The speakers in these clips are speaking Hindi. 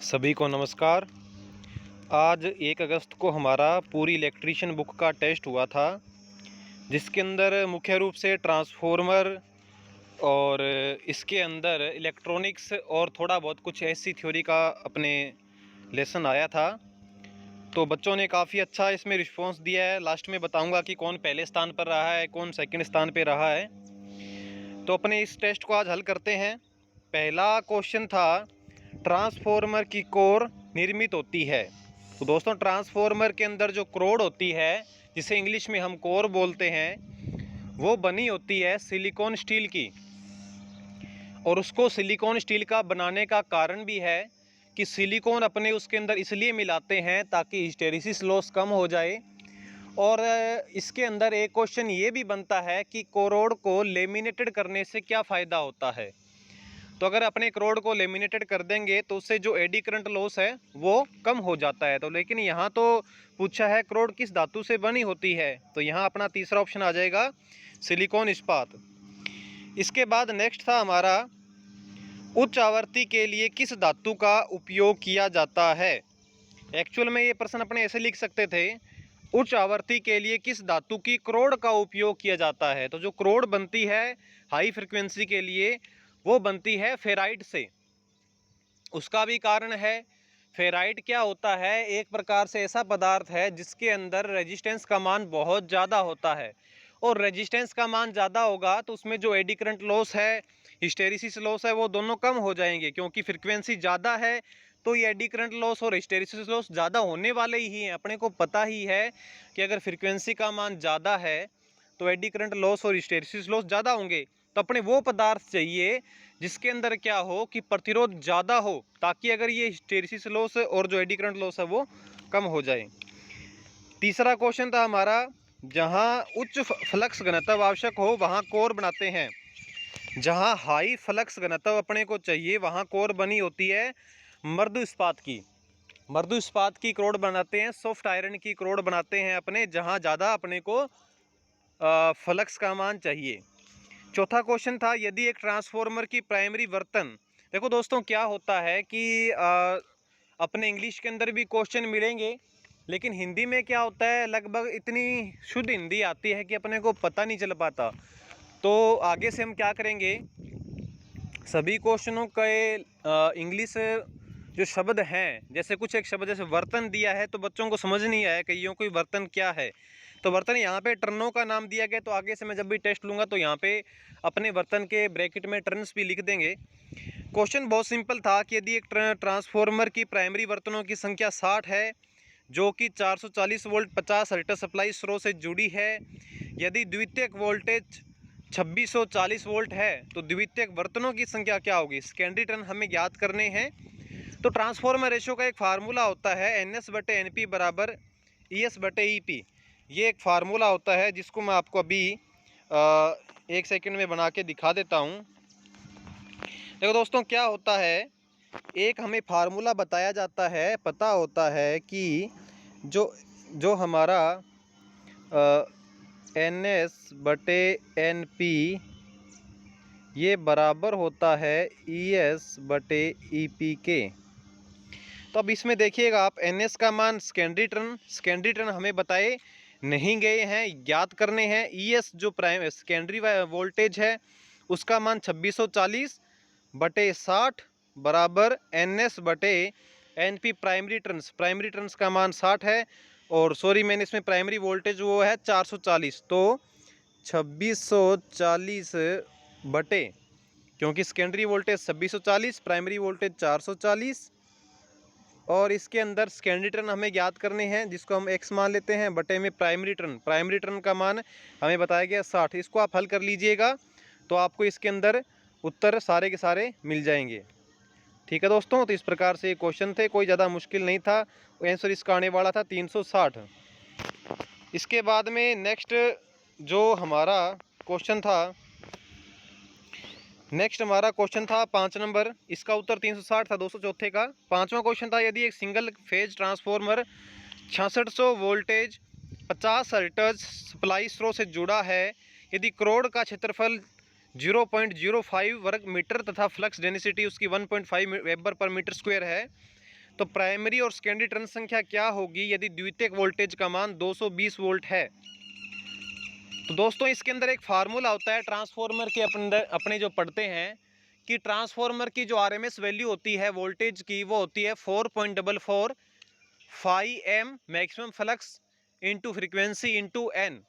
सभी को नमस्कार। आज 1 अगस्त को हमारा पूरी इलेक्ट्रीशियन बुक का टेस्ट हुआ था, जिसके अंदर मुख्य रूप से ट्रांसफॉर्मर और इसके अंदर इलेक्ट्रॉनिक्स और थोड़ा बहुत कुछ ऐसी थ्योरी का अपने लेसन आया था। तो बच्चों ने काफ़ी अच्छा इसमें रिस्पांस दिया है। लास्ट में बताऊंगा कि कौन पहले स्थान पर रहा है, कौन सेकंड स्थान पर रहा है। तो अपने इस टेस्ट को आज हल करते हैं। पहला क्वेश्चन था, ट्रांसफॉर्मर की कोर निर्मित होती है। तो दोस्तों, ट्रांसफॉर्मर के अंदर जो कोर होती है, जिसे इंग्लिश में हम कोर बोलते हैं, वो बनी होती है सिलिकॉन स्टील की। और उसको सिलिकॉन स्टील का बनाने का कारण भी है कि सिलिकॉन अपने उसके अंदर इसलिए मिलाते हैं ताकि हिस्टेरिसिस लॉस कम हो जाए। और इसके अंदर एक क्वेश्चन ये भी बनता है कि कोरोड को लेमिनेटेड करने से क्या फ़ायदा होता है। तो अगर अपने कोरोड को लेमिनेटेड कर देंगे तो उससे जो एडी करंट लॉस है वो कम हो जाता है। तो लेकिन यहाँ तो पूछा है कोरोड किस धातु से बनी होती है, तो यहाँ अपना तीसरा ऑप्शन आ जाएगा सिलिकॉन इस्पात। इसके बाद नेक्स्ट था हमारा, उच्च आवृत्ति के लिए किस धातु का उपयोग किया जाता है। एक्चुअल में ये प्रश्न अपने ऐसे लिख सकते थे, उच्च आवृत्ति के लिए किस धातु की कोरोड का उपयोग किया जाता है। तो जो कोरोड बनती है हाई फ्रिक्वेंसी के लिए, वो बनती है फेराइट से। उसका भी कारण है। फेराइट क्या होता है, एक प्रकार से ऐसा पदार्थ है जिसके अंदर रेजिस्टेंस का मान बहुत ज़्यादा होता है। और रेजिस्टेंस का मान ज़्यादा होगा तो उसमें जो एडी करंट लॉस है, हिस्टेरिसिस लॉस है, वो दोनों कम हो जाएंगे। क्योंकि फ्रिक्वेंसी ज़्यादा है तो ये एडी करंट लॉस और हिस्टेरिसिस लॉस ज़्यादा होने वाले ही हैं। अपने को पता ही है कि अगर फ्रिक्वेंसी का मान ज़्यादा है तो एडी करंट लॉस और हिस्टेरिसिस लॉस ज़्यादा होंगे। तो अपने वो पदार्थ चाहिए जिसके अंदर क्या हो कि प्रतिरोध ज़्यादा हो, ताकि अगर ये हिस्टेरिसिस लॉस और जो एडी करंट लॉस है वो कम हो जाए। तीसरा क्वेश्चन था हमारा, जहाँ उच्च फ्लक्स घनत्व आवश्यक हो वहाँ कोर बनाते हैं। जहाँ हाई फ्लक्स घनत्व अपने को चाहिए वहाँ कोर बनी होती है मृदु इस्पात की। मृदु इस्पात की कोर बनाते हैं, सॉफ्ट आयरन की कोर बनाते हैं अपने, जहाँ ज़्यादा अपने को फ्लक्स का मान चाहिए। चौथा क्वेश्चन था, यदि एक ट्रांसफॉर्मर की प्राइमरी वर्तन, देखो दोस्तों क्या होता है कि अपने इंग्लिश के अंदर भी क्वेश्चन मिलेंगे, लेकिन हिंदी में क्या होता है, लगभग इतनी शुद्ध हिंदी आती है कि अपने को पता नहीं चल पाता। तो आगे से हम क्या करेंगे, सभी क्वेश्चनों के इंग्लिश जो शब्द हैं, जैसे कुछ एक शब्द जैसे वर्तन दिया है तो बच्चों को समझ नहीं आया कईयों को वर्तन क्या है। तो वर्तन यहाँ पे टर्नों का नाम दिया गया, तो आगे से मैं जब भी टेस्ट लूँगा तो यहाँ पे अपने वर्तन के ब्रैकेट में टर्न्स भी लिख देंगे। क्वेश्चन बहुत सिंपल था कि यदि एक ट्रांसफॉर्मर की प्राइमरी वर्तनों की संख्या 60 है, जो कि 440 वोल्ट 50 हर्ट्ज सप्लाई स्रोत से जुड़ी है, यदि द्वितीयक वोल्टेज 2640 वोल्ट है, तो द्वितीयक वर्तनों की संख्या क्या होगी, सेकेंडरी टर्न हमें ज्ञात करने हैं। तो ट्रांसफॉर्मर रेशो का एक फार्मूला होता है NS/NP बराबर ES/EP। ये एक फार्मूला होता है जिसको मैं आपको अभी 1 सेकंड में बना के दिखा देता हूँ। देखो दोस्तों क्या होता है, एक हमें फार्मूला बताया जाता है, पता होता है कि जो हमारा NS/NP ये बराबर होता है ES/EP के। तो अब इसमें देखिएगा आप, NS का मान सेकेंडरी टर्न हमें बताए नहीं गए हैं, ज्ञात करने हैं। ES जो प्राइम सेकेंडरी वोल्टेज है उसका मान 2640/60 बराबर NS/NP प्राइमरी टर्न्स का मान 60 है। और सॉरी, मैंने इसमें प्राइमरी वोल्टेज वो है 440, तो 2640 बटे, क्योंकि सेकेंडरी वोल्टेज 2640, प्राइमरी वोल्टेज 440, और इसके अंदर सेकेंडरी टर्न हमें ज्ञात करने हैं जिसको हम x मान लेते हैं, बटे में प्राइमरी टर्न का मान हमें बताया गया 60। इसको आप हल कर लीजिएगा तो आपको इसके अंदर उत्तर सारे के सारे मिल जाएंगे। ठीक है दोस्तों, तो इस प्रकार से ये क्वेश्चन थे, कोई ज़्यादा मुश्किल नहीं था। आंसर इसका आने वाला था 360। इसके बाद में नेक्स्ट जो हमारा क्वेश्चन था, हमारा क्वेश्चन था 5 नंबर, इसका उत्तर 360 था दोस्तों, चौथे का। पांचवा क्वेश्चन था, यदि एक single phase transformer 6600 voltage 50 hertz supply स्रोत से जुड़ा है, यदि कोर का क्षेत्रफल 0.05 वर्ग मीटर तथा फ्लक्स डेंसिटी उसकी 1.5 वेबर पर मीटर स्क्वायर है, तो प्राइमरी और सेकेंडरी टर्न संख्या क्या होगी यदि द्वितीयक वोल्टेज का मान 220 वोल्ट है। तो दोस्तों इसके अंदर एक फार्मूला होता है ट्रांसफॉर्मर के अपने जो पढ़ते हैं कि ट्रांसफॉर्मर की जो आरएमएस वैल्यू होती है वोल्टेज की, वो होती है 4.44 5 maximum flux into frequency into N.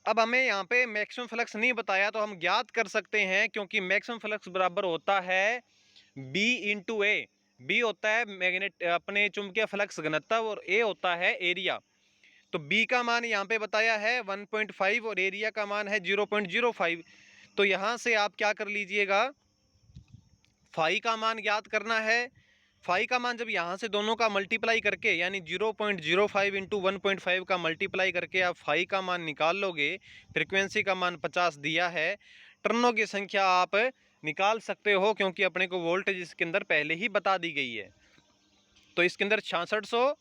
अब हमें यहाँ पे मैक्सिमम फ्लक्स नहीं बताया तो हम ज्ञात कर सकते हैं, क्योंकि मैक्सिमम फ्लक्स बराबर होता है B इंटू ए। बी होता है मैग्नेट अपने चुंबकीय फ्लक्स घनत्व और ए होता है एरिया। तो B का मान यहाँ पे बताया है 1.5 और एरिया का मान है 0.05। तो यहाँ से आप क्या कर लीजिएगा, फाई का मान ज्ञात करना है। फाई का मान जब यहाँ से दोनों का मल्टीप्लाई करके यानी 0.05 इंटू 1.5 का मल्टीप्लाई करके आप फाई का मान निकाल लोगे, फ्रिक्वेंसी का मान 50 दिया है, टर्नों की संख्या आप निकाल सकते हो, क्योंकि अपने को वोल्टेज इसके अंदर पहले ही बता दी गई है। तो इसके अंदर 6600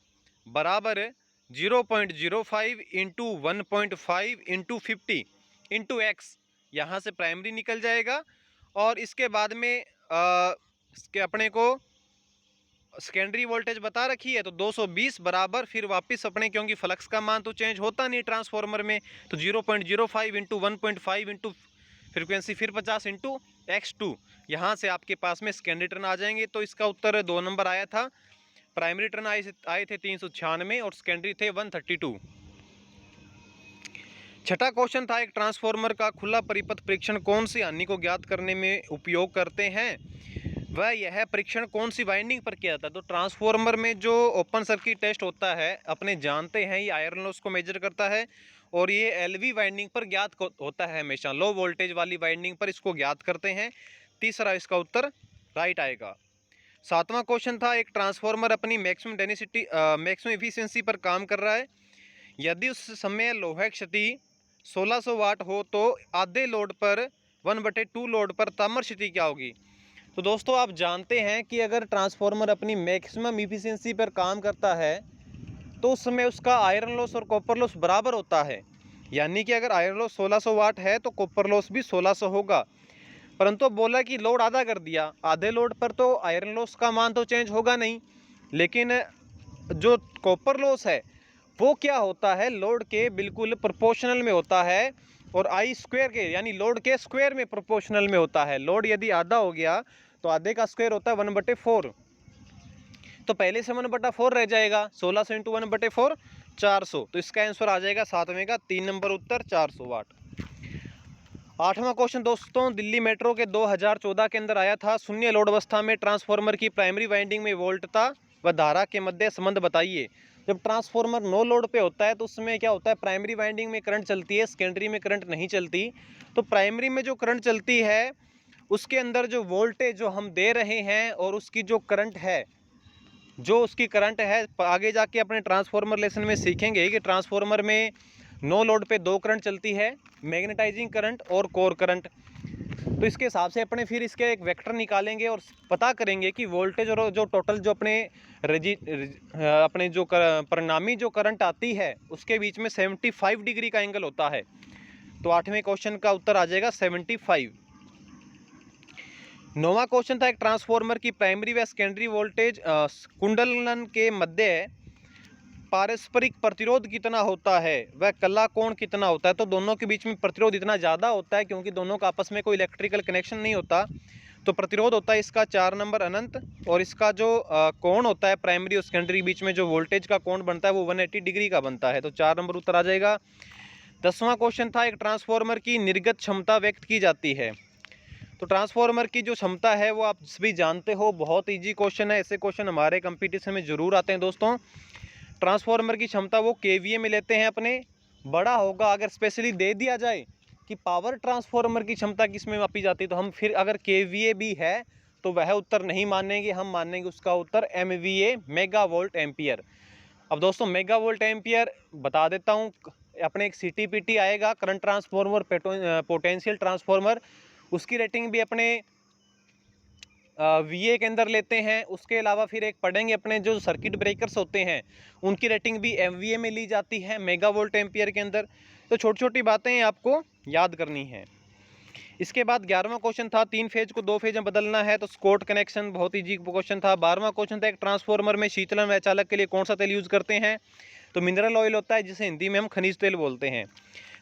बराबर 0.05 इंटू 1.5 इंटू 50 इंटू एक्स, यहाँ से प्राइमरी निकल जाएगा। और इसके बाद में इसके अपने को सेकेंडरी वोल्टेज बता रखी है, तो 220 बराबर फिर वापस अपने, क्योंकि फ्लक्स का मान तो चेंज होता नहीं ट्रांसफॉर्मर में, तो 0.05 इंटू 1.5 इंटू फ्रिक्वेंसी फिर 50 इंटू x2, यहाँ से आपके पास में सेकेंडरी टर्न आ जाएंगे। तो इसका उत्तर 2 नंबर आया था। प्राइमरी टर्न आए थे 396 और सेकेंडरी थे 132। छठा क्वेश्चन था एक ट्रांसफॉर्मर का खुला परिपथ परीक्षण कौन सी हानि को ज्ञात करने में उपयोग करते हैं, वह यह परीक्षण कौन सी वाइंडिंग पर किया जाता है। तो ट्रांसफॉर्मर में जो ओपन सर्किट टेस्ट होता है अपने जानते हैं, ये आयरन लॉस को मेजर करता है और ये एलवी वाइंडिंग पर ज्ञात होता है, हमेशा लो वोल्टेज वाली वाइंडिंग पर इसको ज्ञात करते हैं। तीसरा इसका उत्तर राइट आएगा। सातवां क्वेश्चन था एक ट्रांसफॉर्मर अपनी मैक्सिमम डेंसिटी मैक्सिमम एफिशिएंसी पर काम कर रहा है, यदि उस समय लोहे क्षति 1600 वाट हो तो आधे लोड पर 1/2 लोड पर ताम्र क्षति क्या होगी। तो दोस्तों आप जानते हैं कि अगर ट्रांसफॉर्मर अपनी मैक्सिमम इफिशिएंसी पर काम करता है तो उस समय उसका आयरन लॉस और कॉपर लॉस बराबर होता है, यानी कि अगर आयरन लॉस 1600 वाट है तो कॉपर लॉस भी 1600 होगा। परंतु अब बोला कि लोड आधा कर दिया, आधे लोड पर तो आयरन लॉस का मान तो चेंज होगा नहीं, लेकिन जो कॉपर लॉस है वो क्या होता है, लोड के बिल्कुल प्रोपोर्शनल में होता है और आई स्क्वायर के यानी लोड के स्क्वायर में प्रोपोर्शनल में होता है। लोड यदि आधा हो गया तो आधे का स्क्वायर होता है 1/4, तो पहले से 1/4 रह जाएगा, 1600 इंटू 1/4 400। तो इसका आंसर आ जाएगा 7वें का 3 नंबर उत्तर 400 वाट। 8वां क्वेश्चन दोस्तों दिल्ली मेट्रो के 2014 के अंदर आया था, शून्य लोड अवस्था में ट्रांसफॉर्मर की प्राइमरी वाइंडिंग में वोल्टता व धारा के मध्य संबंध बताइए। जब ट्रांसफॉर्मर नो लोड पे होता है तो उसमें क्या होता है, प्राइमरी वाइंडिंग में करंट चलती है, सेकेंडरी में करंट नहीं चलती। तो प्राइमरी में जो करंट चलती है उसके अंदर जो वोल्टेज जो हम दे रहे हैं और उसकी जो करंट है, जो उसकी करंट है, आगे जाके अपने ट्रांसफॉर्मर लेसन में सीखेंगे कि ट्रांसफॉर्मर में नो लोड पे 2 करंट चलती है, मैग्नेटाइजिंग करंट और कोर करंट। तो इसके हिसाब से अपने फिर इसके एक वेक्टर निकालेंगे और पता करेंगे कि वोल्टेज और जो टोटल जो अपने जो परिणामी जो करंट आती है उसके बीच में 75 डिग्री का एंगल होता है। तो 8वें क्वेश्चन का उत्तर आ जाएगा 75। 9वां क्वेश्चन था एक ट्रांसफॉर्मर की प्राइमरी व सेकेंडरी वोल्टेज कुंडलन के मध्य पारस्परिक प्रतिरोध कितना होता है, वह कला कोण कितना होता है। तो दोनों के बीच में प्रतिरोध इतना ज़्यादा होता है क्योंकि दोनों का आपस में कोई इलेक्ट्रिकल कनेक्शन नहीं होता, तो प्रतिरोध होता है इसका 4 नंबर अनंत। और इसका जो कोण होता है प्राइमरी और सेकेंडरी के बीच में जो वोल्टेज का कोण बनता है वो 180 डिग्री का बनता है, तो 4 नंबर उत्तर आ जाएगा। 10वां क्वेश्चन था एक ट्रांसफॉर्मर की निर्गत क्षमता व्यक्त की जाती है। तो ट्रांसफॉर्मर की जो क्षमता है वो आप सभी जानते हो, बहुत ईजी क्वेश्चन है, ऐसे क्वेश्चन हमारे कंपटीशन में जरूर आते हैं दोस्तों। ट्रांसफॉर्मर की क्षमता वो केवीए में लेते हैं अपने, बड़ा होगा अगर स्पेशली दे दिया जाए कि पावर ट्रांसफॉर्मर की क्षमता किस में मापी जाती है तो हम फिर अगर केवीए भी है तो वह उत्तर नहीं मानेंगे, हम मानेंगे उसका उत्तर एमवीए मेगा वोल्ट एम्पियर। अब दोस्तों मेगा वोल्ट एम्पियर बता देता हूँ, अपने एक सीटीपीटी आएगा करंट ट्रांसफॉर्मर पोटेंशियल ट्रांसफॉर्मर, उसकी रेटिंग भी अपने वीए के अंदर लेते हैं। उसके अलावा फिर एक पढ़ेंगे अपने जो सर्किट ब्रेकर्स होते हैं उनकी रेटिंग भी एमवीए में ली जाती है मेगा वोल्ट एम्पियर के अंदर। तो छोटी छोटी बातें आपको याद करनी है। इसके बाद 11वां क्वेश्चन था 3 फेज को 2 फेज में बदलना है, तो स्कोट कनेक्शन बहुत इजी क्वेश्चन था। 12वां क्वेश्चन था एक ट्रांसफार्मर में शीतलन व चालक के लिए कौन सा तेल यूज करते हैं, तो मिनरल ऑयल होता है जिसे हिंदी में हम खनिज तेल बोलते हैं।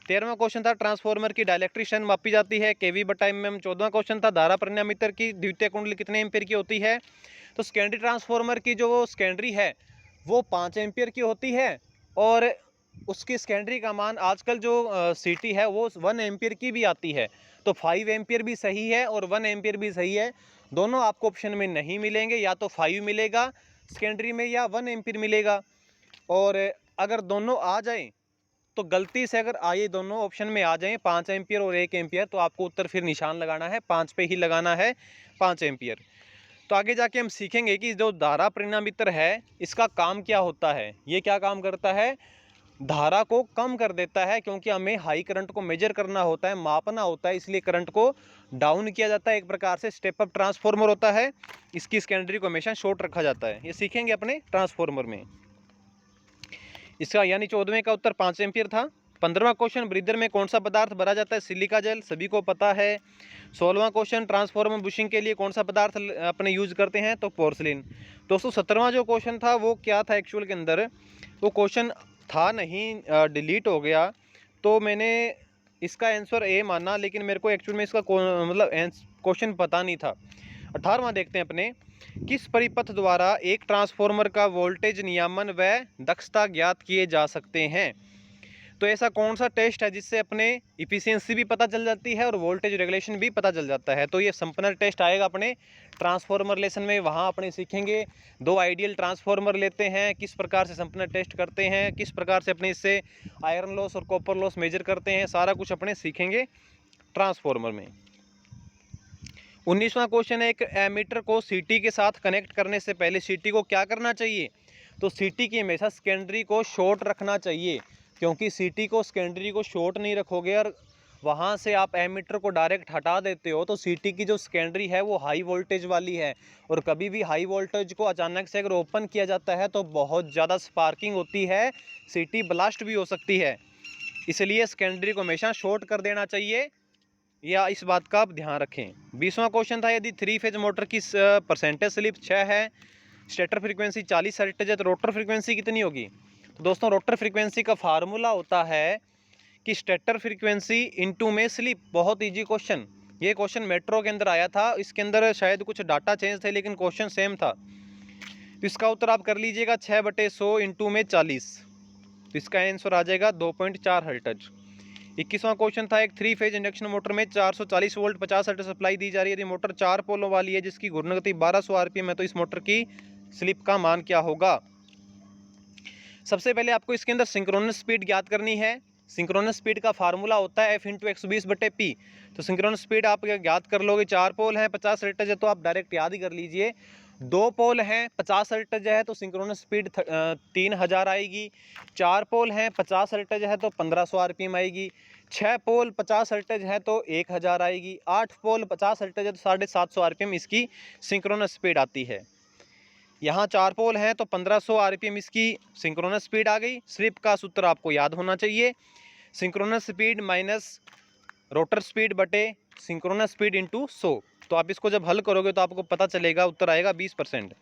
13वां क्वेश्चन था ट्रांसफार्मर की डायलेक्ट्रिक मापी जाती है kV/mm। 14वां क्वेश्चन था धारा परिणामीटर की द्वितीय कुंडली कितने एम्पीयर की होती है, तो सेकेंडरी ट्रांसफार्मर की जो सेकेंडरी है वो 5 एम्पीयर की होती है और उसकी सेकेंडरी का मान आजकल जो सिटी है वो 1 एम्पीयर की भी आती है। तो 5 एम्पीयर भी सही है और 1 एम्पीयर भी सही है। दोनों आपको ऑप्शन में नहीं मिलेंगे, या तो 5 मिलेगा सेकेंडरी में या 1 एम्पीयर मिलेगा। और अगर दोनों आ जाएं तो गलती से अगर आए दोनों ऑप्शन में आ जाएं 5 एम्पीयर और 1 एम्पीयर, तो आपको उत्तर फिर निशान लगाना है 5 पे ही लगाना है, 5 एम्पीयर। तो आगे जाके हम सीखेंगे कि जो धारा परिणामीटर है इसका काम क्या होता है। ये क्या काम करता है, धारा को कम कर देता है, क्योंकि हमें हाई करंट को मेजर करना होता है, मापना होता है, इसलिए करंट को डाउन किया जाता है। एक प्रकार से स्टेप अप ट्रांसफार्मर होता है, इसकी सेकेंडरी को हमेशा शॉर्ट रखा जाता है। ये सीखेंगे अपने ट्रांसफार्मर में। इसका यानी 14वें का उत्तर 5 एम्पीयर था। 15वां क्वेश्चन ब्रीदर में कौन सा पदार्थ भरा जाता है, सिलिका जेल, सभी को पता है। 16वां क्वेश्चन ट्रांसफार्मर बुशिंग के लिए कौन सा पदार्थ अपने यूज करते हैं, तो पोर्सिलिन। दोस्तों 17वां जो क्वेश्चन था वो क्या था एक्चुअल के अंदर, वो क्वेश्चन था नहीं, डिलीट हो गया, तो मैंने इसका आंसर ए माना, लेकिन मेरे को एक्चुअल में इसका मतलब क्वेश्चन पता नहीं था। 18वां देखते हैं अपने, किस परिपथ द्वारा एक ट्रांसफार्मर का वोल्टेज नियमन व दक्षता ज्ञात किए जा सकते हैं, तो ऐसा कौन सा टेस्ट है जिससे अपने इफिशियंसी भी पता चल जाती है और वोल्टेज रेगुलेशन भी पता चल जाता है, तो ये संपनर टेस्ट आएगा अपने ट्रांसफार्मर लेसन में। वहाँ अपने सीखेंगे 2 आइडियल ट्रांसफार्मर लेते हैं, किस प्रकार से संपनर टेस्ट करते हैं, किस प्रकार से अपने इससे आयरन लॉस और कॉपर लॉस मेजर करते हैं, सारा कुछ अपने सीखेंगे ट्रांसफार्मर में। 19वां क्वेश्चन है, एक एमीटर को सीटी के साथ कनेक्ट करने से पहले सीटी को क्या करना चाहिए, तो सीटी की हमेशा सेकेंडरी को शॉर्ट रखना चाहिए, क्योंकि सीटी को सेकेंडरी को शॉर्ट नहीं रखोगे और वहाँ से आप एमीटर को डायरेक्ट हटा देते हो, तो सीटी की जो सेकेंडरी है वो हाई वोल्टेज वाली है, और कभी भी हाई वोल्टेज को अचानक से अगर ओपन किया जाता है तो बहुत ज़्यादा स्पार्किंग होती है, सीटी ब्लास्ट भी हो सकती है, इसलिए सेकेंडरी को हमेशा शॉर्ट कर देना चाहिए, या इस बात का आप ध्यान रखें। 20वां क्वेश्चन था, यदि 3 फेज मोटर की परसेंटेज स्लिप 6 है, स्टेटर फ्रीक्वेंसी 40 हर्ट्ज है, तो रोटर फ्रीक्वेंसी कितनी होगी, तो दोस्तों रोटर फ्रीक्वेंसी का फार्मूला होता है कि स्टेटर फ्रीक्वेंसी इनटू में स्लिप। बहुत इजी क्वेश्चन, ये क्वेश्चन मेट्रो के अंदर आया था, इसके अंदर शायद कुछ डाटा चेंज थे लेकिन क्वेश्चन सेम था, तो इसका उत्तर आप कर लीजिएगा 6/100 इंटू में 40, तो इसका आंसर आ जाएगा 2.4 हर्ट्ज। 21वां क्वेश्चन था, एक 3 फेज इंडक्शन मोटर में 440 वोल्ट 50 हर्ट्ज सप्लाई दी जा रही है, यदि मोटर 4 पोलों वाली है जिसकी घूर्णन गति 1200 आरपीएम है, तो इस मोटर की स्लिप का मान क्या होगा। सबसे पहले आपको इसके अंदर सिंक्रोनस स्पीड ज्ञात करनी है। सिंक्रोनस स्पीड का फार्मूला होता है F/120/P, तो सिंक्रोनस स्पीड आप ज्ञात कर लोगे। 4 पोल हैं 50 हर्ट्ज है, तो आप डायरेक्ट याद ही कर लीजिए। 2 पोल हैं 50 हर्ट्ज है, तो सिंक्रोनस स्पीड 3000 आएगी। 4 पोल हैं 50 हर्ट्ज है, तो 1500 आरपीएम आएगी। 6 पोल 50 हर्ट्ज है, तो 1000 आएगी। 8 पोल 50 हर्ट्ज है, तो 750 आरपीएम इसकी सिंक्रोनस स्पीड आती है। यहाँ 4 पोल हैं तो 1500 आरपीएम इसकी सिंक्रोनस स्पीड आ गई। स्लिप का सूत्र आपको याद होना चाहिए, synchronous speed minus rotor speed बटे सिंक्रोनस स्पीड इंटू 100। तो आप इसको जब हल करोगे तो आपको पता चलेगा, उत्तर आएगा 20%।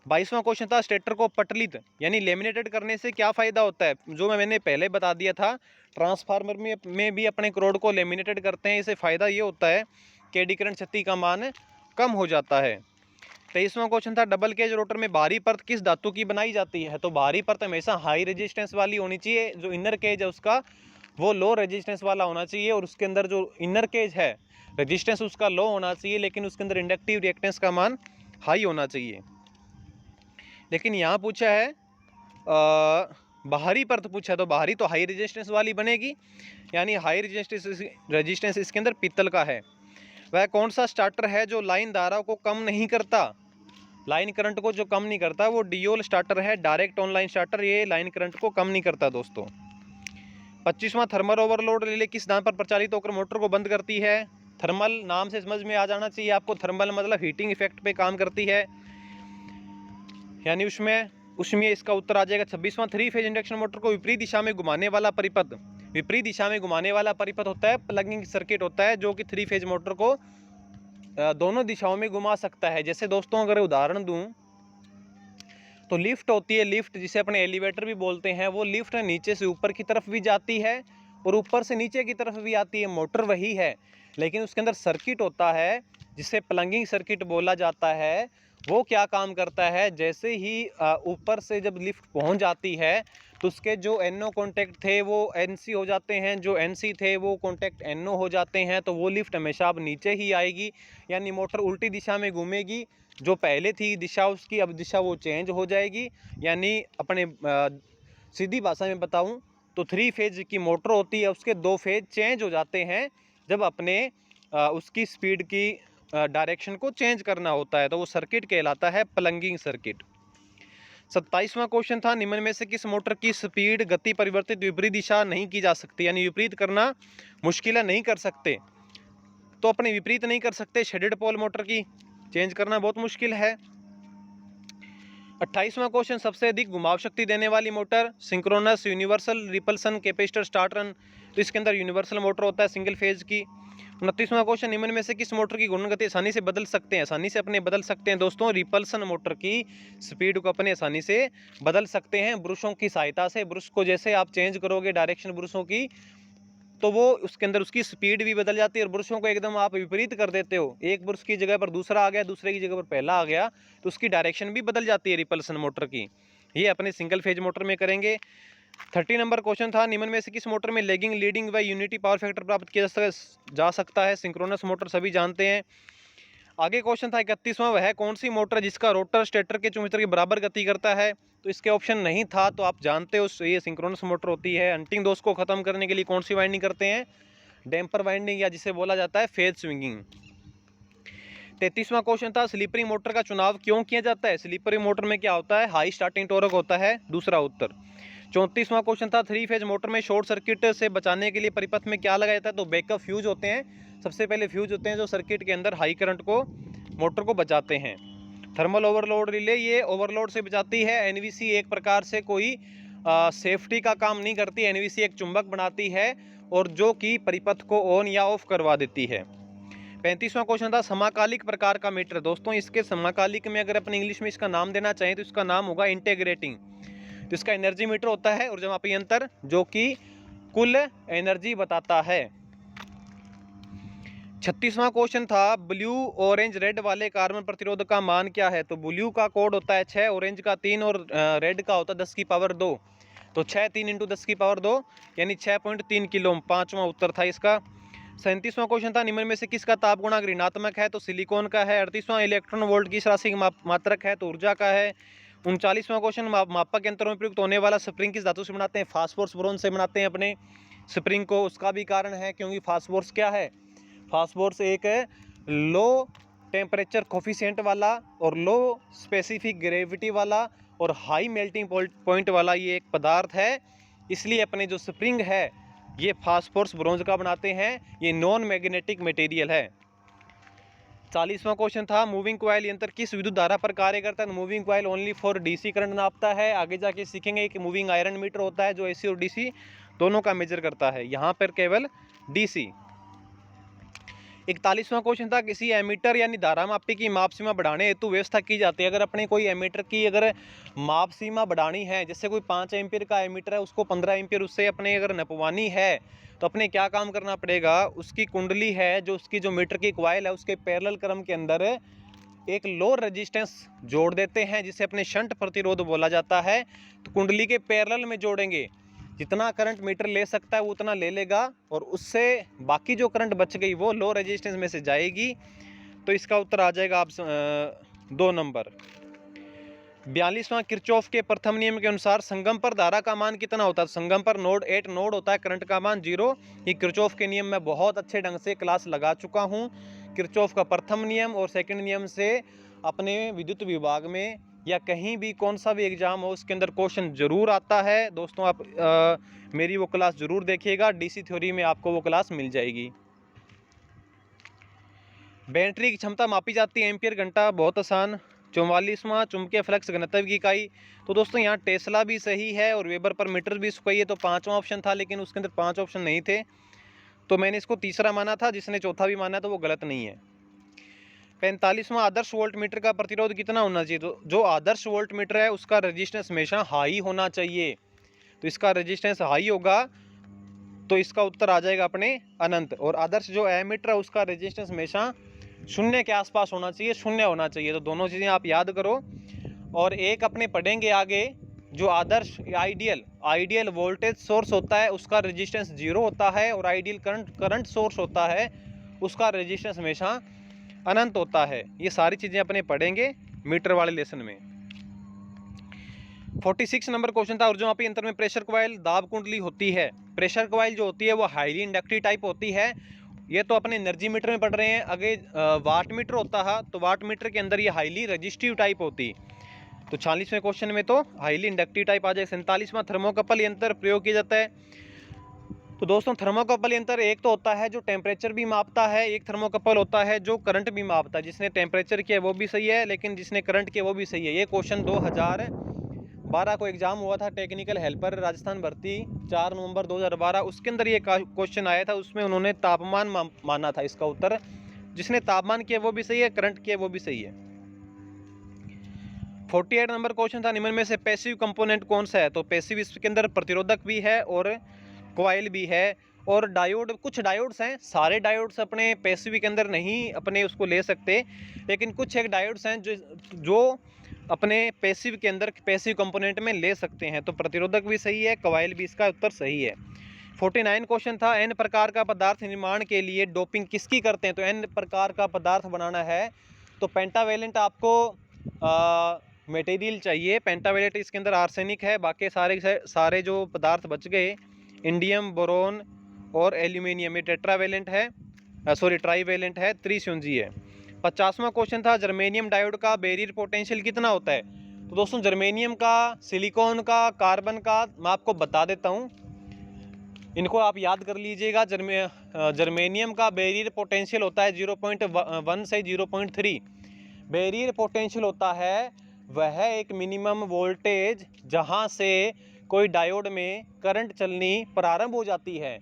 22वां क्वेश्चन था, स्टेटर को पटलित यानी लेमिनेटेड करने से क्या फ़ायदा होता है, जो मैंने पहले बता दिया था। ट्रांसफार्मर में भी अपने क्रोड को लेमिनेटेड करते हैं, इससे फ़ायदा ये होता है कि एडी करंट क्षति का मान कम हो जाता है। 23वां क्वेश्चन था, डबल केज रोटर में बाहरी परत किस धातु की बनाई जाती है, तो बाहरी परत हमेशा हाई रेजिस्टेंस वाली होनी चाहिए, जो इनर केज है उसका वो लो रेजिस्टेंस वाला होना चाहिए, और उसके अंदर जो इनर केज है रेजिस्टेंस उसका लो होना चाहिए, लेकिन उसके अंदर इंडक्टिव रिएक्टेंस का मान हाई होना चाहिए। लेकिन यहाँ पूछा है बाहरी परत पूछा है, तो बाहरी तो हाई रेजिस्टेंस वाली बनेगी, यानी हाई रेजिस्टेंस इसके अंदर पीतल का है। वह कौन सा स्टार्टर है जो लाइन धारा को कम नहीं करता, लाइन करंट को जो कम नहीं करता, वो डियोल स्टार्टर है, डायरेक्ट ऑनलाइन स्टार्टर, ये लाइन करंट को कम नहीं करता दोस्तों। 25वां, थर्मल ओवरलोड रिले किस स्थान पर प्रचालित होकर मोटर को बंद करती है। थर्मल नाम से समझ में आ जाना चाहिए आपको, थर्मल मतलब हीटिंग इफेक्ट पे काम करती है, यानी उसमें इसका उत्तर आ जाएगा 26वां। 3 फेज इंडक्शन मोटर को विपरीत दिशा में घुमाने वाला परिपथ विपरीत दिशा में घुमाने वाला परिपथ होता है प्लगिंग सर्किट होता है, जो कि 3 फेज मोटर को दोनों दिशाओं में घुमा सकता है। जैसे दोस्तों अगर उदाहरण दूं तो लिफ्ट होती है, लिफ्ट जिसे अपने एलिवेटर भी बोलते हैं, वो लिफ्ट नीचे से ऊपर की तरफ भी जाती है और ऊपर से नीचे की तरफ भी आती है। मोटर वही है, लेकिन उसके अंदर सर्किट होता है जिसे प्लगिंग सर्किट बोला जाता है। वो क्या काम करता है, जैसे ही ऊपर से जब लिफ्ट पहुंच जाती है तो उसके जो NO कॉन्टैक्ट थे वो NC हो जाते हैं, जो NC थे वो कॉन्टैक्ट NO हो जाते हैं, तो वो लिफ्ट हमेशा अब नीचे ही आएगी, यानी मोटर उल्टी दिशा में घूमेगी। जो पहले थी दिशा उसकी, अब दिशा वो चेंज हो जाएगी। यानी अपने सीधी भाषा में बताऊं तो 3 फेज की मोटर होती है, उसके 2 फेज चेंज हो जाते हैं जब अपने उसकी स्पीड की डायरेक्शन को चेंज करना होता है, तो वो सर्किट कहलाता है प्लगिंग सर्किट। 27वां क्वेश्चन था, निम्न में से किस मोटर की स्पीड गति परिवर्तित विपरीत दिशा नहीं की जा सकती, यानी विपरीत करना मुश्किल है, नहीं कर सकते। तो अपने विपरीत नहीं कर सकते शेडेड पोल मोटर की, चेंज करना बहुत मुश्किल है। 28वां क्वेश्चन, सबसे अधिक घुमाव शक्ति देने वाली motor synchronous, universal, repulsion, capacitor, starter. तो इसके अंदर यूनिवर्सल मोटर होता है सिंगल फेज की। 29वां क्वेश्चन, निम्न में से किस मोटर की घूर्णन गति आसानी से बदल सकते हैं, आसानी से अपने बदल सकते हैं। दोस्तों रिपल्सन मोटर की स्पीड को अपने आसानी से बदल सकते हैं ब्रशों की सहायता से। ब्रश को जैसे आप चेंज करोगे डायरेक्शन ब्रशों की, तो वो उसके अंदर उसकी स्पीड भी बदल जाती है। और ब्रशों को एकदम आप विपरीत कर देते हो, एक ब्रश की जगह पर दूसरा आ गया, दूसरे की जगह पर पहला आ गया, तो उसकी डायरेक्शन भी बदल जाती है रिपल्सन मोटर की। ये अपने सिंगल फेज मोटर में करेंगे। 30 नंबर क्वेश्चन था, निम्न में से किस मोटर में लेगिंग, लीडिंग व यूनिटी पावर फैक्टर प्राप्त किया जा सकता है। सिंक्रोनस मोटर सभी जानते हैं। आगे क्वेश्चन था 31वां, वह कौन सी मोटर जिसका रोटर स्टेटर के चुंबकीय के बराबर गति करता है। तो इसके ऑप्शन नहीं था, तो आप जानते हो ये सिंक्रोनस मोटर होती है। अंटिंग दोष को खत्म करने के लिए कौन सी वाइंडिंग करते हैं, डैम्पर वाइंडिंग, या जिसे बोला जाता है फेज स्विंगिंग। 33वां क्वेश्चन था, स्लीपरी मोटर का चुनाव क्यों किया जाता है। स्लीपरी मोटर में क्या होता है, हाई स्टार्टिंग टॉर्क होता है, दूसरा उत्तर। 34वां क्वेश्चन था, 3 फेज मोटर में शॉर्ट सर्किट से बचाने के लिए परिपथ में क्या लगाया जाता है। तो बैकअप फ्यूज होते हैं, सबसे पहले फ्यूज होते हैं जो सर्किट के अंदर हाई करंट को, मोटर को बचाते हैं। थर्मल ओवरलोड रिले, ये ओवरलोड से बचाती है। एनवीसी एक प्रकार से कोई सेफ्टी का काम नहीं करती, एनवीसी एक चुंबक बनाती है और जो कि परिपथ को ऑन या ऑफ करवा देती है। 35वां क्वेश्चन था, समाकालिक प्रकार का मीटर। दोस्तों इसके समाकालिक में अगर अपने इंग्लिश में इसका नाम देना चाहें तो इसका नाम होगा इंटीग्रेटिंग। तो इसका एनर्जी मीटर होता है ऊर्जा मापी यंत्र, जो कि कुल एनर्जी बताता है। 36वां क्वेश्चन था, ब्लू ऑरेंज रेड वाले कार्बन प्रतिरोध का मान क्या है। तो ब्लू का कोड होता है 6, ऑरेंज का 3 और रेड का होता है 10 की पावर 2। तो 6 3 × 10 की पावर 2 यानी 6.3 किलो, 5वां उत्तर था इसका। 37वां क्वेश्चन था, निम्न में से किसका ताप गुणांक ऋणात्मक है। तो सिलिकॉन का है। 38वां, इलेक्ट्रॉन वोल्ट की राशि मात्रक है, तो ऊर्जा का है। 39वां क्वेश्चन, मापक यंत्रों में प्रयुक्त होने वाला स्प्रिंग किस धातु से बनाते हैं। फास्फोरस ब्रोंज से बनाते हैं अपने स्प्रिंग को। उसका भी कारण है क्योंकि फास्फोरस क्या है, फास्फोरस एक लो टेम्परेचर कोफिशिएंट वाला और लो स्पेसिफिक ग्रेविटी वाला और हाई मेल्टिंग पॉइंट वाला ये एक पदार्थ है, इसलिए अपने जो स्प्रिंग है ये फास्फोरस ब्रोंज का बनाते हैं। ये नॉन मैग्नेटिक मटेरियल है। 40वां क्वेश्चन था, मूविंग कॉइल यंत्र किस विद्युत धारा पर कार्य करता है। Moving coil only for DC current नापता है। आगे जाके सीखेंगे कि मूविंग आयरन मीटर होता है जो एसी और डीसी दोनों का मेजर करता है, यहाँ पर केवल डीसी। 41वां क्वेश्चन था, किसी एमीटर यानी धारा मापी की माप सीमा बढ़ाने हेतु व्यवस्था की जाती है। अगर अपने कोई एमीटर की अगर माप सीमा बढ़ानी है, जैसे कोई 5 एम्पीयर का एमीटर है उसको 15 एम्पीयर उससे अपने अगर नपवानी है, तो अपने क्या काम करना पड़ेगा, उसकी कुंडली है जो उसकी जो मीटर की कॉइल है उसके पैरेलल क्रम के अंदर एक लो रेजिस्टेंस जोड़ देते हैं जिसे अपने शंट प्रतिरोध बोला जाता है। तो कुंडली के पैरेलल में जोड़ेंगे, जितना करंट मीटर ले सकता है वो उतना ले लेगा और उससे बाकी जो करंट बच गई वो लो रेजिस्टेंस में से जाएगी। तो इसका उत्तर आ जाएगा आप 2 नंबर। 42वां, किरचॉफ के प्रथम नियम के अनुसार संगम पर धारा का मान कितना होता है। संगम पर नोड 8 नोड होता है, करंट का मान 0। ये किरचॉफ के नियम में बहुत अच्छे ढंग से क्लास लगा चुका हूँ। किरचॉफ का प्रथम नियम और सेकंड नियम से अपने विद्युत विभाग में या कहीं भी कौन सा भी एग्जाम हो उसके अंदर क्वेश्चन जरूर आता है। दोस्तों आप मेरी वो क्लास जरूर देखिएगा, डीसी थ्योरी में आपको वो क्लास मिल जाएगी। बैटरी की क्षमता मापी जाती है एम्पियर घंटा, बहुत आसान। 44वां चुंबकीय फ्लक्स घनत्व की इकाई। तो दोस्तों यहाँ टेस्ला भी सही है और वेबर पर मीटर भी सही है, तो 5वां ऑप्शन था, लेकिन उसके अंदर 5 ऑप्शन नहीं थे, तो मैंने इसको तीसरा माना था। जिसने चौथा भी माना तो वो गलत नहीं है। 45वां आदर्श वोल्ट मीटर का प्रतिरोध कितना होना चाहिए? तो जो आदर्श वोल्ट मीटर है उसका रेजिस्टेंस हमेशा हाई होना चाहिए, तो इसका रेजिस्टेंस हाई होगा, तो इसका उत्तर आ जाएगा अपने अनंत। और आदर्श जो एमीटर है उसका रेजिस्टेंस हमेशा शून्य के आसपास होना चाहिए, शून्य होना चाहिए। तो दोनों चीज़ें आप याद करो। और एक अपने पढ़ेंगे आगे, जो आदर्श आइडियल वोल्टेज सोर्स होता है उसका रेजिस्टेंस 0 होता है, और आइडियल करंट सोर्स होता है उसका रेजिस्टेंस हमेशा अनंत होता है। ये सारी चीज़ें अपने पढ़ेंगे मीटर वाले लेसन में। 46 नंबर क्वेश्चन था, ऊर्ध्वमापी यंत्र में प्रेशर कॉइल दाब कुंडली होती है। प्रेशर कॉइल जो होती है वो हाईली इंडक्टिव टाइप होती है। ये तो अपने एनर्जी मीटर में पढ़ रहे हैं। आगे वाट मीटर होता है, तो वाट मीटर के अंदर ये हाईली रजिस्टिव टाइप होती। तो 46वें क्वेश्चन में तो हाईली इंडक्टिव टाइप आ जाए। 47वां थर्मोकपल यंत्र प्रयोग किया जाता है। तो दोस्तों थर्मोकपल यंत्र एक तो होता है जो टेम्परेचर भी मापता है, एक थर्मोकपल होता है जो करंट भी मापता है। जिसने टेम्परेचर किया वो भी सही है, लेकिन जिसने करंट किया वो भी सही है। ये क्वेश्चन 2012 को एग्जाम हुआ था, टेक्निकल हेल्पर राजस्थान भर्ती 4 नवंबर 2012, उसके अंदर ये क्वेश्चन आया था। उसमें उन्होंने तापमान माना था इसका उत्तर। जिसने तापमान किया वो भी सही है, करंट किया वो भी सही है। 48 नंबर क्वेश्चन था, निम्न में से पैसिव कंपोनेंट कौन सा है? तो पैसिव इसके अंदर प्रतिरोधक भी है और कॉइल भी है और डायोड, कुछ डायोड्स हैं। सारे डायोड्स अपने पैसिव के अंदर नहीं अपने उसको ले सकते, लेकिन कुछ एक डायोड्स हैं जो अपने पैसिव के अंदर पैसिव कंपोनेंट में ले सकते हैं। तो प्रतिरोधक भी सही है, कॉइल भी, इसका उत्तर सही है। 49 क्वेश्चन था, एन प्रकार का पदार्थ निर्माण के लिए डोपिंग किसकी करते हैं? तो एन प्रकार का पदार्थ बनाना है तो पेंटावेलेंट आपको मटेरियल चाहिए। पेंटावेलेंट इसके अंदर आर्सेनिक है, बाकी सारे जो पदार्थ बच गए इंडियम, बोरोन और एल्यूमिनियम, ये टेट्रावेलेंट है, ट्राईवेलेंट है, त्रिसंयोजी है। 50वां क्वेश्चन था, जर्मेनियम डायोड का बैरियर पोटेंशियल कितना होता है? तो दोस्तों जर्मेनियम का, सिलिकॉन का, कार्बन का मैं आपको बता देता हूँ, इनको आप याद कर लीजिएगा। जर्मेनियम का बैरियर पोटेंशियल होता है 0.1 से 0.3। बैरियर पोटेंशियल होता है वह एक मिनिमम वोल्टेज जहाँ से कोई डायोड में करंट चलनी प्रारंभ हो जाती है।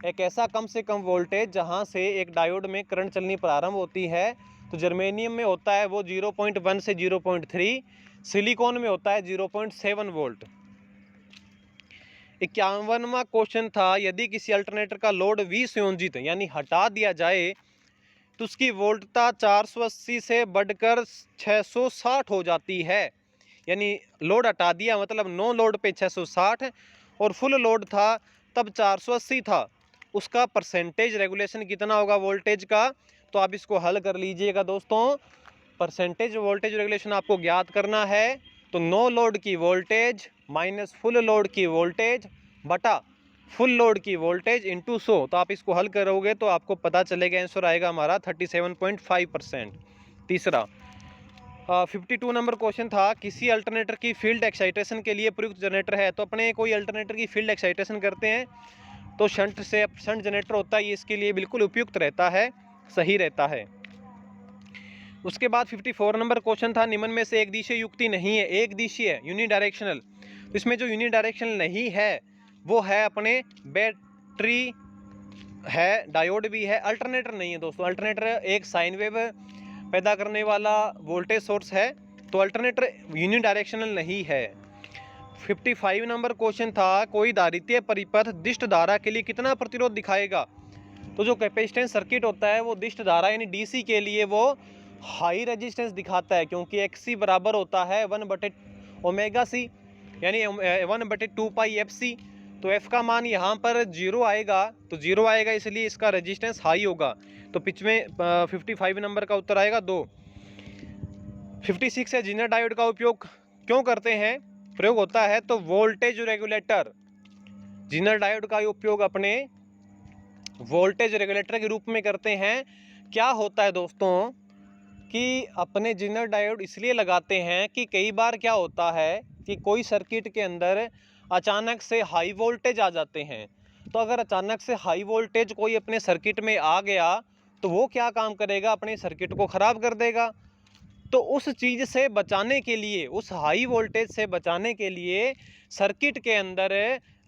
एक ऐसा कम से कम वोल्टेज जहाँ से एक डायोड में करंट चलनी प्रारंभ होती है। तो जर्मेनियम में होता है वो 0.1 से 0.3, सिलिकॉन में होता है 0.7 वोल्ट। 51वां क्वेश्चन था, यदि किसी अल्टरनेटर का लोड विसंयोजित यानी हटा दिया जाए तो उसकी वोल्टता 480 से बढ़कर 660 हो जाती है। यानी लोड हटा दिया मतलब नो लोड पे 660 और फुल लोड था तब 480 था। उसका परसेंटेज रेगुलेशन कितना होगा वोल्टेज का? तो आप इसको हल कर लीजिएगा दोस्तों। परसेंटेज वोल्टेज रेगुलेशन आपको ज्ञात करना है, तो नो लोड की वोल्टेज माइनस फुल लोड की वोल्टेज बटा फुल लोड की वोल्टेज इंटू 100। तो आप इसको हल करोगे तो आपको पता चलेगा, आंसर आएगा हमारा 37.5%। तीसरा 52 नंबर क्वेश्चन था, किसी अल्टरनेटर की फील्ड एक्साइटेशन के लिए प्रयुक्त जनरेटर है। तो अपने कोई अल्टरनेटर की फील्ड एक्साइटेशन करते हैं तो शंट जनरेटर होता है, ये इसके लिए बिल्कुल उपयुक्त रहता है, सही रहता है। उसके बाद 54 नंबर क्वेश्चन था, निम्न में से एक दिशीय युक्ति नहीं है, एक दिशीय यूनिडायरेक्शनल। तो इसमें जो यूनिडायरेक्शनल नहीं है वो है अपने बैटरी है, डायोड भी है, अल्टरनेटर नहीं है दोस्तों। अल्टरनेटर एक साइन वेव पैदा करने वाला वोल्टेज सोर्स है, तो अल्टरनेटर यूनिडायरेक्शनल नहीं है। 55 नंबर क्वेश्चन था, कोई धारितीय परिपथ दिष्ट धारा के लिए कितना प्रतिरोध दिखाएगा? तो जो कैपेसिटेंस सर्किट होता है वो दिष्ट धारा यानी डीसी के लिए वो हाई रेजिस्टेंस दिखाता है, क्योंकि एक्सी बराबर होता है 1/ओमेगा-सी यानी 1/2 पाई एफ-सी। तो एफ का मान यहाँ पर 0 आएगा, तो 0 आएगा इसलिए इसका रेजिस्टेंस हाई होगा। तो 55 नंबर का उत्तर आएगा 2। 56 है, जीनर डायोड का उपयोग क्यों करते हैं? प्रयोग होता है तो वोल्टेज रेगुलेटर। जीनर डायोड का उपयोग अपने वोल्टेज रेगुलेटर के रूप में करते हैं। क्या होता है दोस्तों कि अपने जीनर डायोड इसलिए लगाते हैं कि कई बार क्या होता है कि कोई सर्किट के अंदर अचानक से हाई वोल्टेज आ जाते हैं। तो अगर अचानक से हाई वोल्टेज कोई अपने सर्किट में आ गया तो वो क्या काम करेगा? अपने सर्किट को ख़राब कर देगा। तो उस चीज़ से बचाने के लिए, उस हाई वोल्टेज से बचाने के लिए सर्किट के अंदर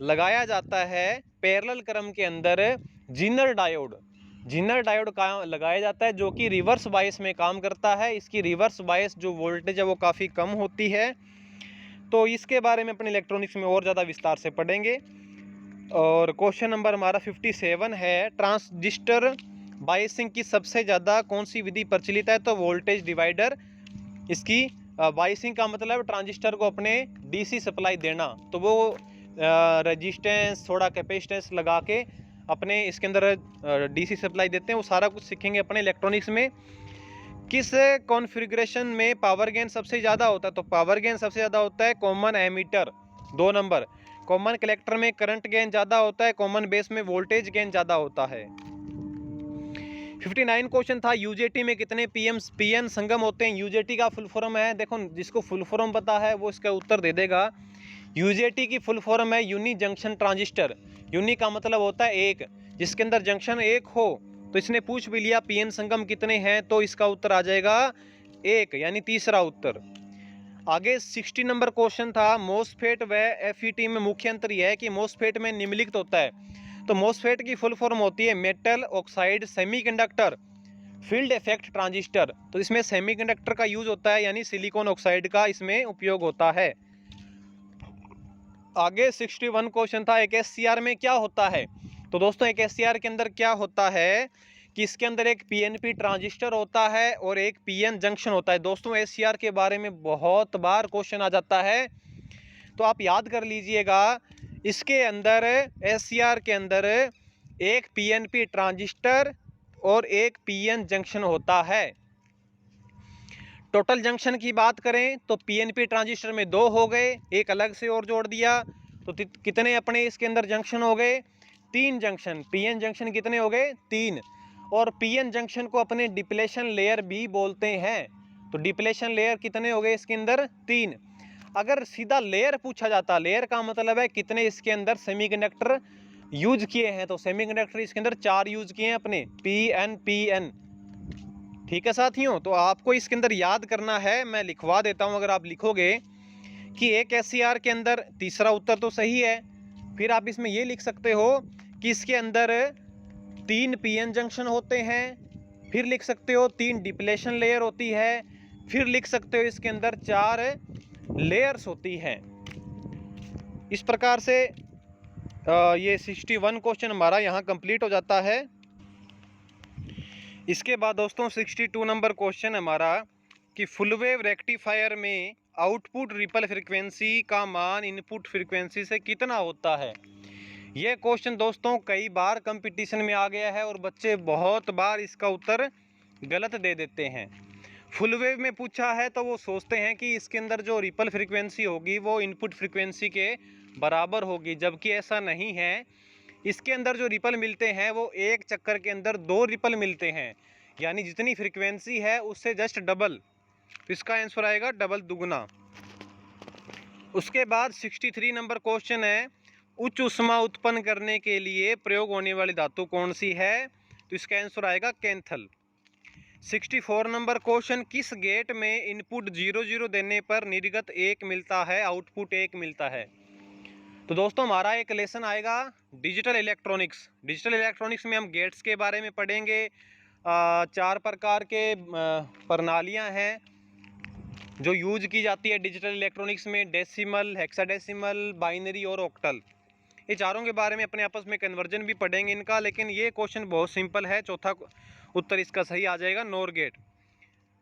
लगाया जाता है पैरेलल क्रम के अंदर जीनर डायोड। जीनर डायोड का लगाया जाता है जो कि रिवर्स बायस में काम करता है। इसकी रिवर्स बायस जो वोल्टेज है वो काफ़ी कम होती है। तो इसके बारे में अपने इलेक्ट्रॉनिक्स में और ज़्यादा विस्तार से पढ़ेंगे। और क्वेश्चन नंबर हमारा 57 है, ट्रांजिस्टर बायसिंग की सबसे ज़्यादा कौन सी विधि प्रचलित है? तो वोल्टेज डिवाइडर। इसकी बायसिंग का मतलब ट्रांजिस्टर को अपने डीसी सप्लाई देना, तो वो रेजिस्टेंस थोड़ा कैपेसिटेंस लगा के अपने इसके अंदर डीसी सप्लाई देते हैं। वो सारा कुछ सीखेंगे अपने इलेक्ट्रॉनिक्स में। किस कॉन्फ़िगरेशन में पावर गेन सबसे ज़्यादा होता है? तो पावर गेन सबसे ज़्यादा होता है common ammeter 2 number. Common collector में करंट गेन ज़्यादा होता है, कॉमन बेस में वोल्टेज गेन ज़्यादा होता है। 59 क्वेश्चन था, यूजेटी में कितने पीएन संगम होते हैं? यूजेटी का फुल फॉर्म है, देखो जिसको फुल फॉर्म पता है वो इसका उत्तर दे देगा। यूजेटी की फुल फॉर्म है यूनि जंक्शन ट्रांजिस्टर। यूनि का मतलब होता है एक, जिसके अंदर जंक्शन एक हो। तो इसने पूछ भी लिया पीएन संगम कितने हैं, तो इसका उत्तर आ जाएगा एक, यानी तीसरा उत्तर। आगे 60 नंबर क्वेश्चन था, मोसफेट व एफईटी में मुख्य अंतर यह है कि मोसफेट में निम्नलिखित होता है। तो मोसफेट की फुल फॉर्म होती है metal oxide semiconductor field effect transistor. तो इसमें सेमीकंडक्टर का यूज होता है, यानी सिलिकॉन ऑक्साइड का इसमें उपयोग होता है। आगे 61 क्वेश्चन था, एक एससीआर में क्या होता है? तो दोस्तों एक एससीआर के अंदर क्या होता है कि इसके अंदर एक पीएनपी ट्रांजिस्टर होता है और एक पीएन जंक्शन होता है। दोस्तों एससीआर के बारे में बहुत बार क्वेश्चन आ जाता है, तो आप याद कर लीजिएगा। इसके अंदर एससीआर के अंदर एक पीएनपी ट्रांजिस्टर और एक पीएन जंक्शन होता है। टोटल जंक्शन की बात करें तो पीएनपी ट्रांजिस्टर में 2 हो गए, एक अलग से और जोड़ दिया, तो कितने अपने इसके अंदर जंक्शन हो गए? 3 जंक्शन। पीएन जंक्शन कितने हो गए? 3। और पीएन जंक्शन को अपने डिप्लेशन लेयर भी बोलते हैं। तो डिप्लेशन लेयर कितने हो गए इसके अंदर? 3। अगर सीधा लेयर पूछा जाता, लेयर का मतलब है कितने इसके अंदर सेमीकंडक्टर यूज किए हैं, तो सेमीकंडक्टर इसके अंदर 4 यूज किए हैं अपने, पीएन। ठीक है साथियों, तो आपको इसके अंदर याद करना है, मैं लिखवा देता हूं। अगर आप लिखोगे कि एक एससीआर के अंदर, तीसरा उत्तर तो सही है, फिर आप इसमें ये लिख सकते हो कि इसके अंदर 3 पीएन जंक्शन होते हैं, फिर लिख सकते हो 3 डिप्लेशन लेयर होती है, फिर लिख सकते हो इसके अंदर 4 लेयर्स होती हैं। इस प्रकार से ये 61 क्वेश्चन हमारा यहाँ कंप्लीट हो जाता है। इसके बाद दोस्तों 62 नंबर क्वेश्चन हमारा कि फुल वेव रेक्टिफायर में आउटपुट रिपल फ्रीक्वेंसी का मान इनपुट फ्रीक्वेंसी से कितना होता है? यह क्वेश्चन दोस्तों कई बार कंपटीशन में आ गया है और बच्चे बहुत बार इसका उत्तर गलत दे देते हैं। फुल वेव में पूछा है तो वो सोचते हैं कि इसके अंदर जो रिपल फ्रीक्वेंसी होगी वो इनपुट फ्रीक्वेंसी के बराबर होगी, जबकि ऐसा नहीं है। इसके अंदर जो रिपल मिलते हैं वो एक चक्कर के अंदर 2 रिपल मिलते हैं, यानी जितनी फ्रीक्वेंसी है उससे जस्ट डबल। तो इसका आंसर आएगा डबल, दुगना। उसके बाद 63 नंबर क्वेश्चन है, उच्च ऊष्मा उत्पन्न करने के लिए प्रयोग होने वाली धातु कौन सी है? तो इसका आंसर आएगा कैंथल। 64 नंबर क्वेश्चन, किस गेट में इनपुट 0 देने पर निर्गत 1 मिलता है, आउटपुट 1 मिलता है? तो दोस्तों हमारा एक लेसन आएगा डिजिटल इलेक्ट्रॉनिक्स। डिजिटल इलेक्ट्रॉनिक्स में हम गेट्स के बारे में पढ़ेंगे। 4 प्रकार के प्रणालियां हैं जो यूज की जाती है डिजिटल इलेक्ट्रॉनिक्स में, डेसिमल, हेक्साडेसिमल, बाइनरी और ऑक्टल। ये चारों के बारे में अपने आपस में कन्वर्जन भी पढ़ेंगे इनका, लेकिन ये क्वेश्चन बहुत सिंपल है। चौथा उत्तर इसका सही आ जाएगा, नॉर गेट।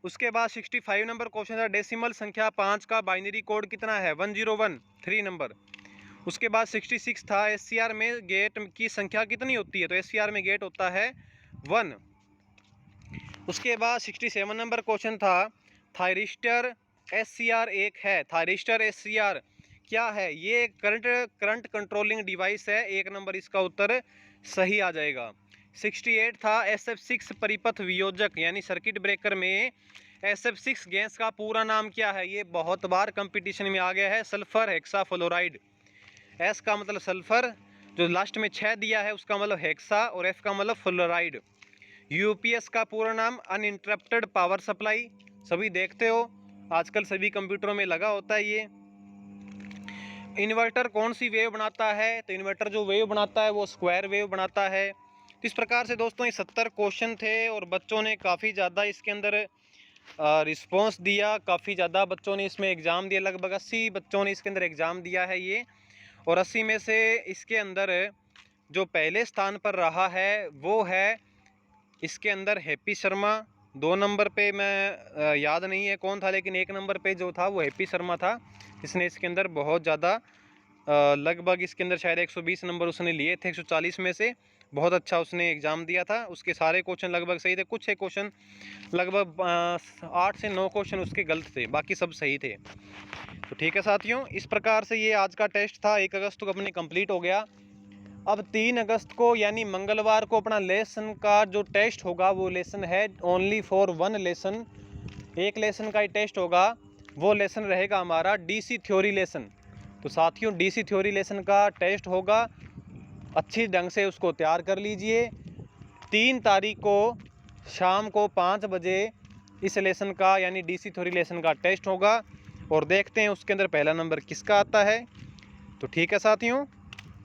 उसके बाद 65 नंबर क्वेश्चन है, डेसिमल संख्या 5 का बाइनरी कोड कितना है? 101, 3 नंबर। उसके बाद 66 था, एससीआर में गेट की संख्या कितनी होती है? तो एससीआर में गेट होता है 1। उसके बाद 67 नंबर क्वेश्चन था, थायरिस्टर एससीआर एक है, थायरिस्टर एससीआर क्या है? ये करंट कंट्रोलिंग डिवाइस है, 1 नंबर इसका उत्तर सही आ जाएगा। 68 था, SF6 परिपथ वियोजक यानी सर्किट ब्रेकर में SF6 गैस का पूरा नाम क्या है? ये बहुत बार कंपटीशन में आ गया है, सल्फर हेक्साफ्लोराइड। एस का मतलब सल्फर, जो लास्ट में 6 दिया है उसका मतलब हेक्सा, और एफ का मतलब फ्लोराइड। यूपीएस का पूरा नाम अनइंटरप्टेड पावर सप्लाई, सभी देखते हो, आजकल सभी कंप्यूटरों में लगा होता है ये। इन्वर्टर कौन सी वेव बनाता है? तो इन्वर्टर जो वेव बनाता है वो स्क्वायर वेव बनाता है। तो इस प्रकार से दोस्तों ये 70 क्वेश्चन थे और बच्चों ने काफ़ी ज़्यादा इसके अंदर रिस्पांस दिया। काफ़ी ज़्यादा बच्चों ने इसमें एग्ज़ाम दिया, लगभग 80 बच्चों ने इसके अंदर एग्ज़ाम दिया है ये। और 80 में से इसके अंदर जो पहले स्थान पर रहा है वो है इसके अंदर हैप्पी शर्मा। 2 नंबर पे मैं याद नहीं है कौन था, लेकिन 1 नंबर पे जो था वो हैप्पी शर्मा था। इसने इसके अंदर बहुत ज़्यादा लगभग इसके अंदर शायद 120 नंबर उसने लिए थे 140 में से। बहुत अच्छा उसने एग्ज़ाम दिया था, उसके सारे क्वेश्चन लगभग सही थे। कुछ एक क्वेश्चन लगभग 8 से 9 क्वेश्चन उसके गलत थे, बाकी सब सही थे। तो ठीक है साथियों, इस प्रकार से ये आज का टेस्ट था। 1 अगस्त को अपने कंप्लीट हो गया। अब 3 अगस्त को यानी मंगलवार को अपना लेसन का जो टेस्ट होगा वो लेसन है ओनली फॉर 1 लेसन। 1 लेसन का ही टेस्ट होगा। वो लेसन रहेगा हमारा डीसी थ्योरी लेसन। तो साथियों डीसी थ्योरी लेसन का टेस्ट होगा, अच्छी ढंग से उसको तैयार कर लीजिए। 3 तारीख को शाम को 5 बजे इस लेसन का यानी डीसी थ्योरी लेसन का टेस्ट होगा और देखते हैं उसके अंदर पहला नंबर किसका आता है। तो ठीक है साथियों,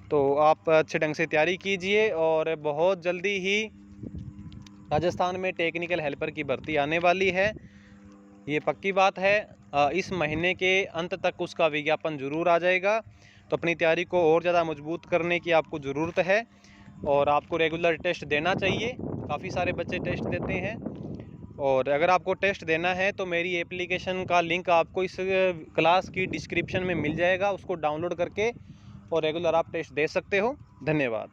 तो आप अच्छे ढंग से तैयारी कीजिए और बहुत जल्दी ही राजस्थान में टेक्निकल हेल्पर की भर्ती आने वाली है, ये पक्की बात है। इस महीने के अंत तक उसका विज्ञापन ज़रूर आ जाएगा। तो अपनी तैयारी को और ज़्यादा मजबूत करने की आपको ज़रूरत है और आपको रेगुलर टेस्ट देना चाहिए। काफ़ी सारे बच्चे टेस्ट देते हैं और अगर आपको टेस्ट देना है तो मेरी एप्लीकेशन का लिंक आपको इस क्लास की डिस्क्रिप्शन में मिल जाएगा। उसको डाउनलोड करके और रेगुलर आप टेस्ट दे सकते हो। धन्यवाद।